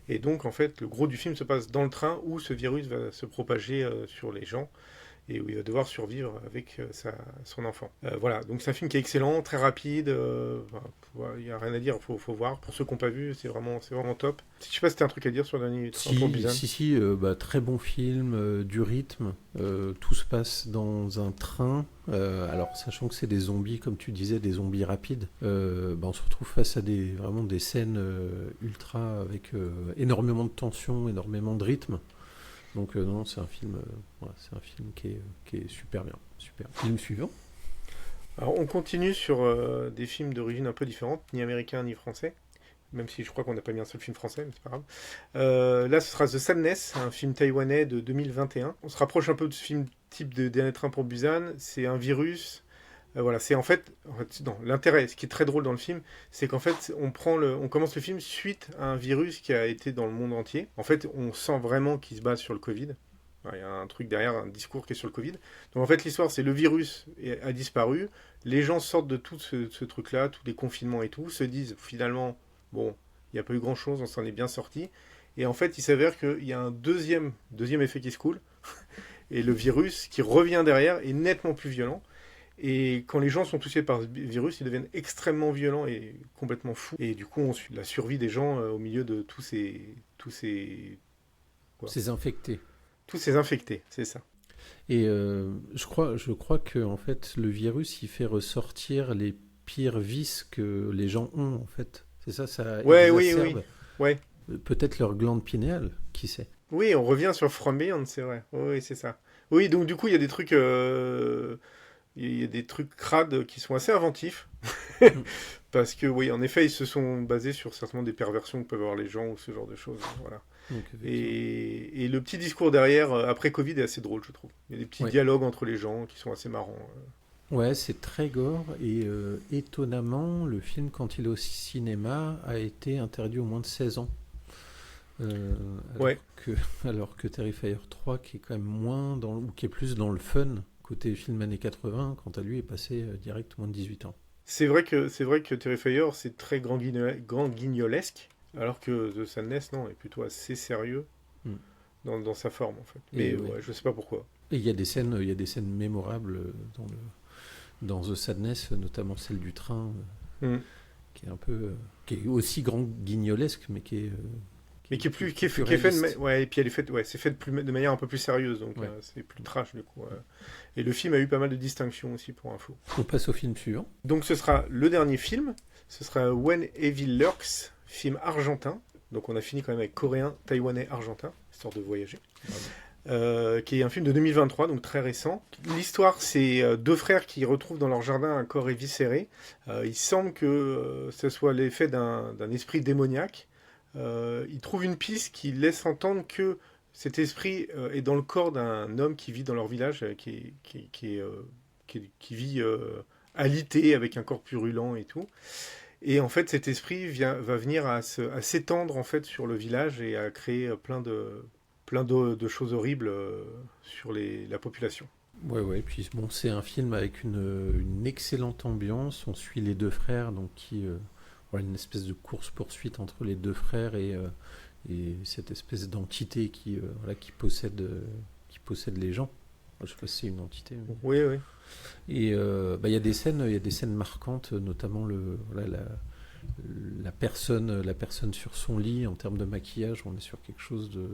Et donc, en fait, le gros du film se passe dans le train où ce virus va se propager sur les gens et où il va devoir survivre avec son enfant. Voilà, donc c'est un film qui est excellent, très rapide. Il n'y a rien à dire, il faut voir. Pour ceux qui n'ont pas vu, c'est vraiment top. Je ne sais pas si tu as un truc à dire sur le dernier Train pour Busan. Si, très bon film, du rythme. Tout se passe dans un train. Alors, sachant que c'est des zombies, comme tu disais, des zombies rapides, on se retrouve face à vraiment des scènes ultra avec énormément de tension, énormément de rythme. Donc non, c'est un film qui est super bien. Super. Film suivant. Alors on continue sur des films d'origine un peu différente, ni américain ni français, même si je crois qu'on n'a pas mis un seul film français, mais c'est pas grave. Là, ce sera The Sadness, un film taïwanais de 2021. On se rapproche un peu de ce film type de Dernier Train pour Busan. C'est un virus. Voilà, c'est en fait non, l'intérêt, ce qui est très drôle dans le film, c'est qu'en fait, on commence le film suite à un virus qui a été dans le monde entier. En fait, on sent vraiment qu'il se base sur le Covid. Il y a un truc derrière, un discours qui est sur le Covid. Donc en fait, l'histoire, c'est le virus a disparu. Les gens sortent de tout ce truc-là, tous les confinements et tout, se disent finalement, bon, il n'y a pas eu grand-chose, on s'en est bien sorti. Et en fait, il s'avère qu'il y a un deuxième effet qui se coule. Et le virus qui revient derrière est nettement plus violent. Et quand les gens sont touchés par ce virus, ils deviennent extrêmement violents et complètement fous. Et du coup, on suit la survie des gens au milieu de tous ces infectés. Tous ces infectés, c'est ça. Et je crois que en fait, le virus, il fait ressortir les pires vices que les gens ont, en fait. C'est ça ouais, exacerbe. Oui. Ouais. Peut-être leur glande pinéale, qui sait. Oui, on revient sur From Beyond, c'est vrai. Oui, c'est ça. Oui, donc du coup, il y a des trucs... Il y a des trucs crades qui sont assez inventifs. Parce que, oui, en effet, ils se sont basés sur certainement des perversions que peuvent avoir les gens ou ce genre de choses. Voilà. Donc, et le petit discours derrière, après Covid, est assez drôle, je trouve. Il y a des petits dialogues entre les gens qui sont assez marrants. Ouais, c'est très gore. Et étonnamment, le film, quand il est au cinéma, a été interdit au moins de 16 ans. Alors que Terrifier 3, qui est quand même moins ou qui est plus dans le fun, côté film années 80, quant à lui, est passé direct moins de 18 ans. C'est vrai que Terrifier, c'est très grand guignolesque, alors que The Sadness, non, est plutôt assez sérieux dans sa forme, en fait. Mais je sais pas pourquoi. Et il y a des scènes mémorables dans The Sadness, notamment celle du train, qui est aussi grand guignolesque, mais qui est... mais qui est fait et puis elle est faite, c'est fait de manière un peu plus sérieuse, donc c'est plus trash du coup. Et le film a eu pas mal de distinctions aussi, pour info. On passe au film suivant. Donc ce sera le dernier film, ce sera When Evil Lurks, film argentin. Donc on a fini quand même avec coréen, taïwanais, argentin, histoire de voyager. Qui est un film de 2023, donc très récent. L'histoire, c'est 2 frères qui retrouvent dans leur jardin un corps éviscéré. Il semble que ce soit l'effet d'un esprit démoniaque. Ils trouvent une piste qui laisse entendre que cet esprit est dans le corps d'un homme qui vit dans leur village, qui vit alité avec un corps purulent et tout. Et en fait, cet esprit va venir à s'étendre en fait sur le village et à créer plein de choses horribles sur la population. Ouais. Puis bon, c'est un film avec une excellente ambiance. On suit les 2 frères, donc une espèce de course-poursuite entre les 2 frères et cette espèce d'entité qui possède les gens. Je sais pas si c'est une entité. Mais... Oui. Et il y a des scènes marquantes, notamment la personne sur son lit. En termes de maquillage, on est sur quelque chose de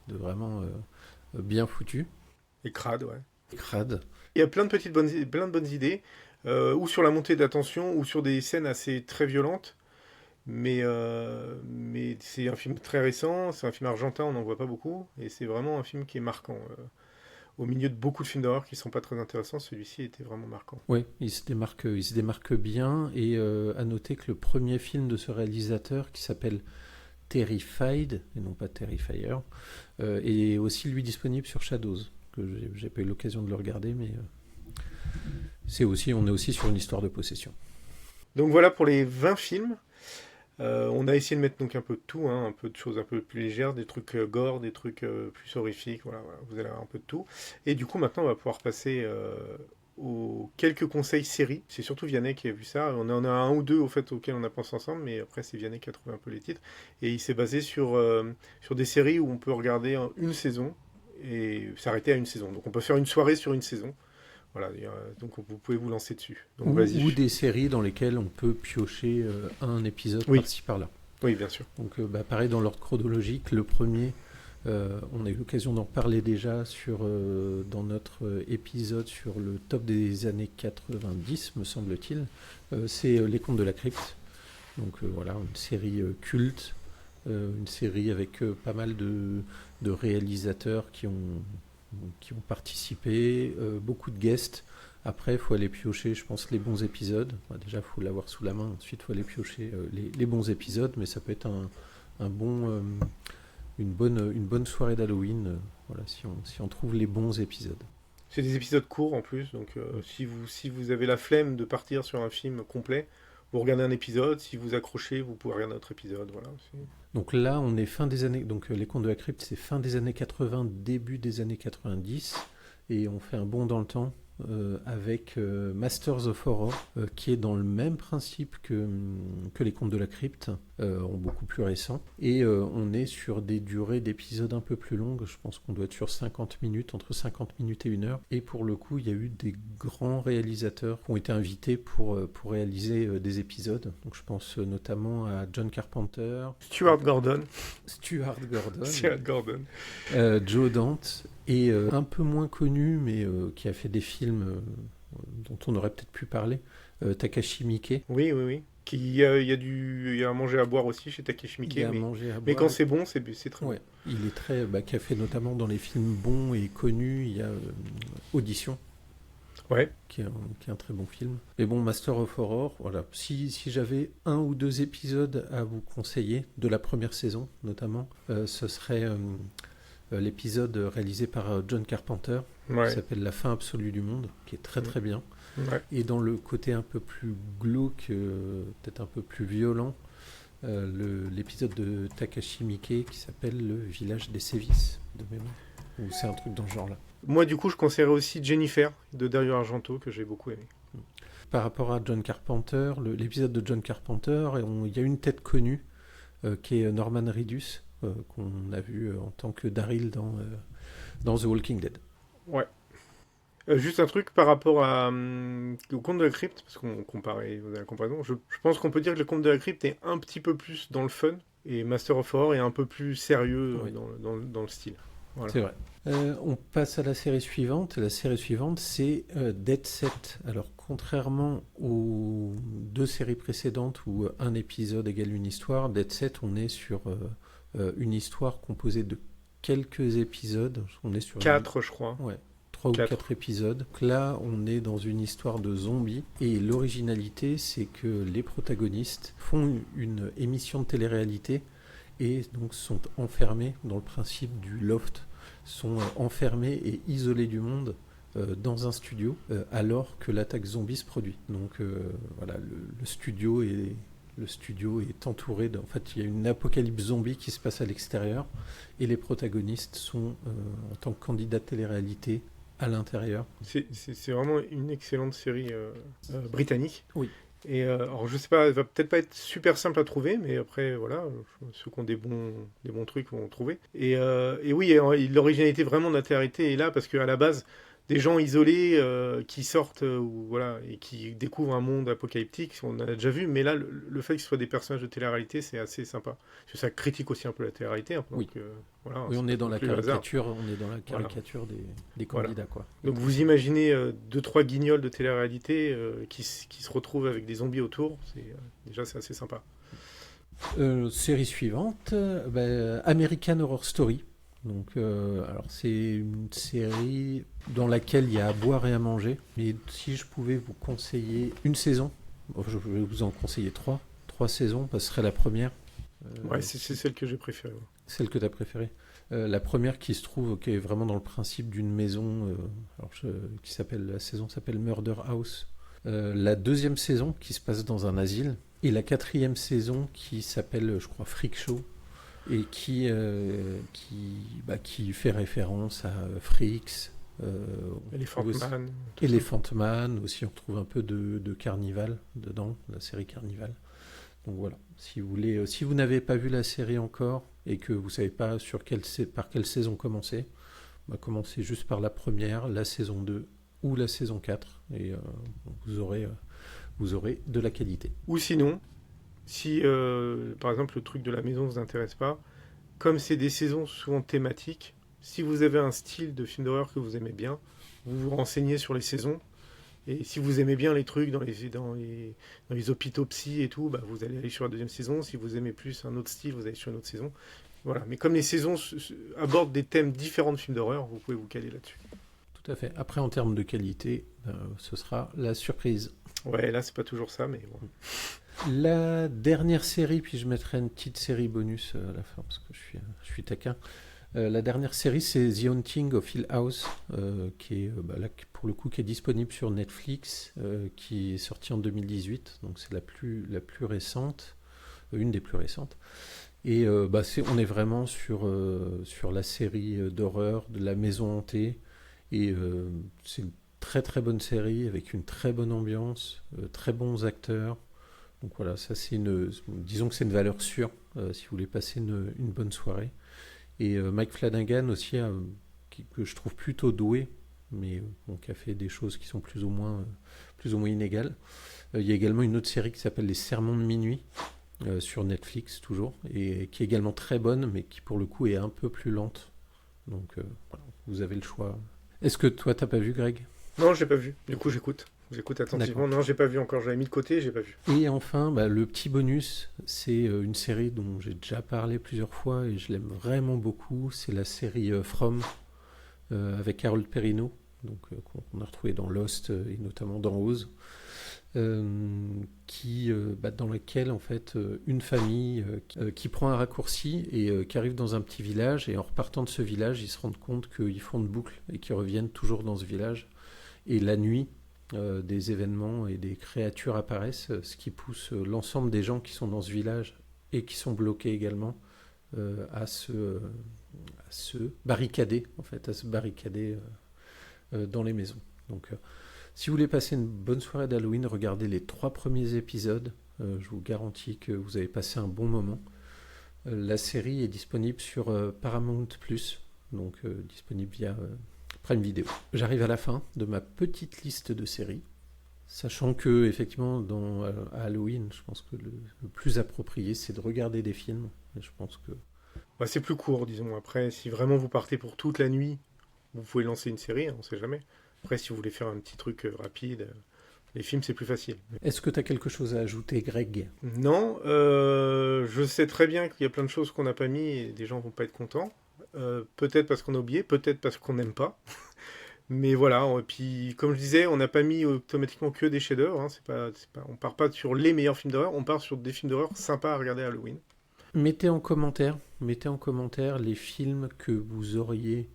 vraiment bien foutu. Et crade, ouais. Crade. Il y a plein de bonnes idées, ou sur la montée de la tension, ou sur des scènes assez très violentes. Mais c'est un film très récent, c'est un film argentin, on n'en voit pas beaucoup, et c'est vraiment un film qui est marquant. Au milieu de beaucoup de films d'horreur qui sont pas très intéressants, celui-ci était vraiment marquant. Oui, il se démarque bien, et à noter que le premier film de ce réalisateur, qui s'appelle Terrified, et non pas Terrifier, est aussi lui disponible sur Shadows, que j'ai pas eu l'occasion de le regarder, mais on est aussi sur une histoire de possession. Donc voilà pour les 20 films. On a essayé de mettre donc un peu de tout, hein, un peu de choses un peu plus légères, des trucs gore, des trucs plus horrifiques, voilà, vous allez avoir un peu de tout. Et du coup maintenant on va pouvoir passer aux quelques conseils séries. C'est surtout Vianney qui a vu ça. On en a un ou deux au fait auxquels on a pensé ensemble, mais après c'est Vianney qui a trouvé un peu les titres. Et il s'est basé sur des séries où on peut regarder une saison et s'arrêter à une saison. Donc on peut faire une soirée sur une saison. Voilà, donc vous pouvez vous lancer dessus. Donc, ou des séries dans lesquelles on peut piocher un épisode par-ci par-là. Oui, bien sûr. Donc pareil dans l'ordre chronologique, le premier, on a eu l'occasion d'en parler déjà dans notre épisode sur le top des années 90, me semble-t-il. C'est Les Contes de la Crypte. Donc voilà, une série culte, une série avec pas mal de réalisateurs qui ont participé, beaucoup de guests. Après, il faut aller piocher, je pense, les bons épisodes. Déjà, il faut l'avoir sous la main. Ensuite, il faut aller piocher les bons épisodes. Mais ça peut être une bonne soirée d'Halloween, voilà, si on trouve les bons épisodes. C'est des épisodes courts en plus. Donc, si vous avez la flemme de partir sur un film complet, vous regardez un épisode. Si vous accrochez, vous pouvez regarder un autre épisode. Voilà. Donc là, on est fin des années. Donc Les Contes de la Crypte, c'est fin des années 80, début des années 90. Et on fait un bond dans le temps avec Masters of Horror, qui est dans le même principe que Les Contes de la Crypte, beaucoup plus récent. Et on est sur des durées d'épisodes un peu plus longues. Je pense qu'on doit être sur 50 minutes, entre 50 minutes et 1 heure. Et pour le coup, il y a eu des grands réalisateurs qui ont été invités pour réaliser des épisodes. Donc je pense notamment à John Carpenter, Stuart Gordon, Joe Dante, et un peu moins connu, mais qui a fait des films dont on aurait peut-être pu parler, Takashi Miike. Oui. Il y a à manger à boire aussi chez Takashi Miike. Mais quand c'est bon, c'est très bon. Il est très, qui a fait notamment dans les films bons et connus, il y a Audition. Qui est un très bon film. Mais bon, Master of Horror, voilà. Si j'avais un ou deux épisodes à vous conseiller, de la première saison notamment, ce serait l'épisode réalisé par John Carpenter, qui s'appelle La fin absolue du monde, qui est très très bien. Et dans le côté un peu plus glauque, peut-être un peu plus violent, l'épisode de Takashi Miike qui s'appelle Le village des sévices, de mémoire. Ou c'est un truc dans ce genre-là. Moi, du coup, je conseillerais aussi Jennifer de Dario Argento, que j'ai beaucoup aimé. Par rapport à John Carpenter, l'épisode de John Carpenter, il y a une tête connue qui est Norman Reedus, qu'on a vu en tant que Daryl dans The Walking Dead. Ouais. Juste un truc par rapport au Conte de la Crypte, parce qu'on comparait la comparaison. Je pense qu'on peut dire que le Conte de la Crypte est un petit peu plus dans le fun, et Master of Horror est un peu plus sérieux dans le style. Voilà. C'est vrai. On passe à la série suivante. La série suivante, c'est Dead Set. Alors, contrairement aux deux séries précédentes où un épisode égale une histoire, Dead Set, on est sur une histoire composée de quelques épisodes. On est sur 4, je crois. Ouais. 3 ou 4 épisodes. Donc là, on est dans une histoire de zombies. Et l'originalité, c'est que les protagonistes font une émission de télé-réalité et donc sont enfermés dans le principe du loft, sont enfermés et isolés du monde dans un studio alors que l'attaque zombie se produit. Donc voilà, le studio est entouré en fait, il y a une apocalypse zombie qui se passe à l'extérieur et les protagonistes sont en tant que candidats de télé-réalité à l'intérieur. C'est vraiment une excellente série britannique. Oui. Et alors je sais pas, elle va peut-être pas être super simple à trouver, mais après voilà, ceux qui ont des bons trucs vont trouver. Et oui, l'originalité vraiment de la télé-réalité est là parce qu'à la base, des gens isolés qui sortent ou, voilà, et qui découvrent un monde apocalyptique. On en a déjà vu, mais là, le fait que ce soit des personnages de télé-réalité, c'est assez sympa. Parce que ça critique aussi un peu la télé-réalité. Hein, Oui. donc, voilà, Oui, c'est on pas est dans non la plus le hasard. caricature, on est dans la Voilà. caricature des Voilà. candidats, quoi. Donc vous imaginez deux, trois guignols de télé-réalité qui se retrouvent avec des zombies autour. Déjà, c'est assez sympa. Série suivante, American Horror Story. Donc, alors c'est une série dans laquelle il y a à boire et à manger. Mais si je pouvais vous conseiller une saison, je vais vous en conseiller trois saisons, parce que ce serait la première. Ouais, c'est celle que j'ai préférée. Ouais. Celle que tu as préférée. La première qui se trouve, qui est vraiment dans le principe d'une maison, la saison s'appelle Murder House. La deuxième saison qui se passe dans un asile. Et la quatrième saison qui s'appelle, je crois, Freak Show. Et qui fait référence à Freaks, Elephant Man, aussi on retrouve un peu de Carnival dedans, la série Carnival. Donc voilà, si vous n'avez pas vu la série encore et que vous ne savez pas par quelle saison commencer, commencez juste par la première, la saison 2 ou la saison 4 et vous aurez de la qualité. Ou sinon, si par exemple le truc de la maison ne vous intéresse pas, comme c'est des saisons souvent thématiques, si vous avez un style de film d'horreur que vous aimez bien, vous vous renseignez sur les saisons. Et si vous aimez bien les trucs dans les hôpitaux psy et tout, vous allez aller sur la deuxième saison. Si vous aimez plus un autre style, vous allez sur une autre saison. Voilà. Mais comme les saisons abordent des thèmes différents de films d'horreur, vous pouvez vous caler là-dessus. Tout à fait. Après, en termes de qualité, ce sera la surprise. Ouais, là, c'est pas toujours ça, mais bon. La dernière série, puis je mettrai une petite série bonus à la fin, parce que je suis taquin. La dernière série, c'est The Haunting of Hill House, qui est là, pour le coup, qui est disponible sur Netflix, qui est sortie en 2018, donc c'est la plus récente, une des plus récentes. Et on est vraiment sur la série d'horreur de la maison hantée, et c'est une très très bonne série avec une très bonne ambiance, très bons acteurs. Donc voilà, ça disons que c'est une valeur sûre si vous voulez passer une bonne soirée. Et Mike Flanagan aussi, que je trouve plutôt doué, mais qui a fait des choses qui sont plus ou moins inégales. Il y a également une autre série qui s'appelle Les Sermons de minuit, sur Netflix toujours, et qui est également très bonne, mais qui pour le coup est un peu plus lente. Donc voilà, vous avez le choix. Est-ce que toi, t'as pas vu, Greg ? Non, j'ai pas vu. Du coup, j'écoute. J'écoute attentivement. D'accord. Non, j'ai pas vu encore. J'avais mis de côté, j'ai pas vu. Et enfin, le petit bonus, c'est une série dont j'ai déjà parlé plusieurs fois et je l'aime vraiment beaucoup. C'est la série From avec Harold Perrineau, donc qu'on a retrouvé dans Lost et notamment dans Oz, dans laquelle en fait une famille qui prend un raccourci et qui arrive dans un petit village, et en repartant de ce village, ils se rendent compte qu'ils font de boucle et qu'ils reviennent toujours dans ce village. Et la nuit, des événements et des créatures apparaissent, ce qui pousse l'ensemble des gens qui sont dans ce village et qui sont bloqués également à se barricader, en fait, dans les maisons. Donc, si vous voulez passer une bonne soirée d'Halloween, regardez les 3 premiers épisodes. Je vous garantis que vous avez passé un bon moment. La série est disponible sur Paramount+, donc disponible via Prime Video. J'arrive à la fin de ma petite liste de séries, sachant que effectivement à Halloween, je pense que le plus approprié, c'est de regarder des films. Et je pense que c'est plus court, disons. Après, si vraiment vous partez pour toute la nuit, vous pouvez lancer une série, on sait jamais. Après, si vous voulez faire un petit truc rapide, les films, c'est plus facile. Est-ce que tu as quelque chose à ajouter, Greg ? Non, je sais très bien qu'il y a plein de choses qu'on n'a pas mis et des gens vont pas être contents. Peut-être parce qu'on a oublié, peut-être parce qu'on n'aime pas. Mais voilà, et puis comme je disais, on n'a pas mis automatiquement que des chefs-d'œuvre. Hein. On part pas sur les meilleurs films d'horreur, on part sur des films d'horreur sympas à regarder à Halloween. Mettez en commentaire les films que vous auriez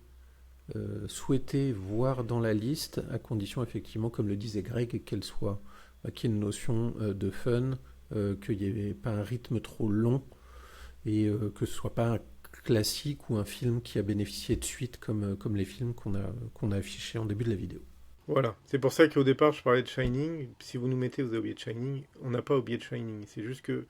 souhaité voir dans la liste, à condition effectivement, comme le disait Greg, qu'il y ait une notion de fun, qu'il n'y ait pas un rythme trop long et que ce soit pas un classique ou un film qui a bénéficié de suite comme les films qu'on a affichés en début de la vidéo. Voilà, c'est pour ça qu'au départ je parlais de Shining. Si vous nous mettez, vous avez oublié de Shining. On n'a pas oublié de Shining. C'est juste que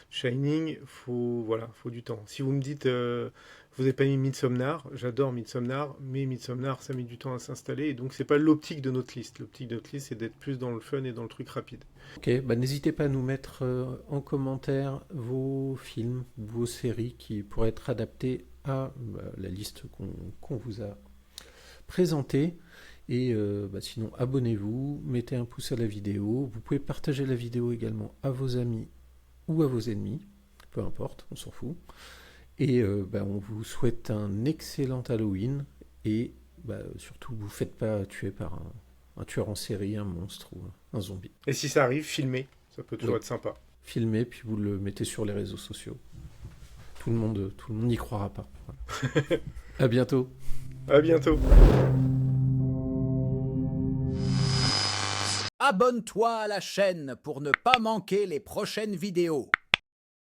Shining, faut du temps. Si vous me dites, vous n'avez pas mis Midsommar, j'adore Midsommar, mais Midsommar, ça met du temps à s'installer, et donc c'est pas l'optique de notre liste. L'optique de notre liste, c'est d'être plus dans le fun et dans le truc rapide. Ok, bah n'hésitez pas à nous mettre en commentaire vos films, vos séries qui pourraient être adaptés à la liste qu'on vous a présentée. Et sinon, abonnez-vous, mettez un pouce à la vidéo. Vous pouvez partager la vidéo également à vos amis ou à vos ennemis, peu importe, on s'en fout. Et on vous souhaite un excellent Halloween et surtout, vous ne faites pas tuer par un tueur en série, un monstre ou un zombie. Et si ça arrive, filmez, ça peut toujours être sympa. Filmez, puis vous le mettez sur les réseaux sociaux. Tout le monde n'y croira pas. Voilà. À bientôt. À bientôt. Abonne-toi à la chaîne pour ne pas manquer les prochaines vidéos.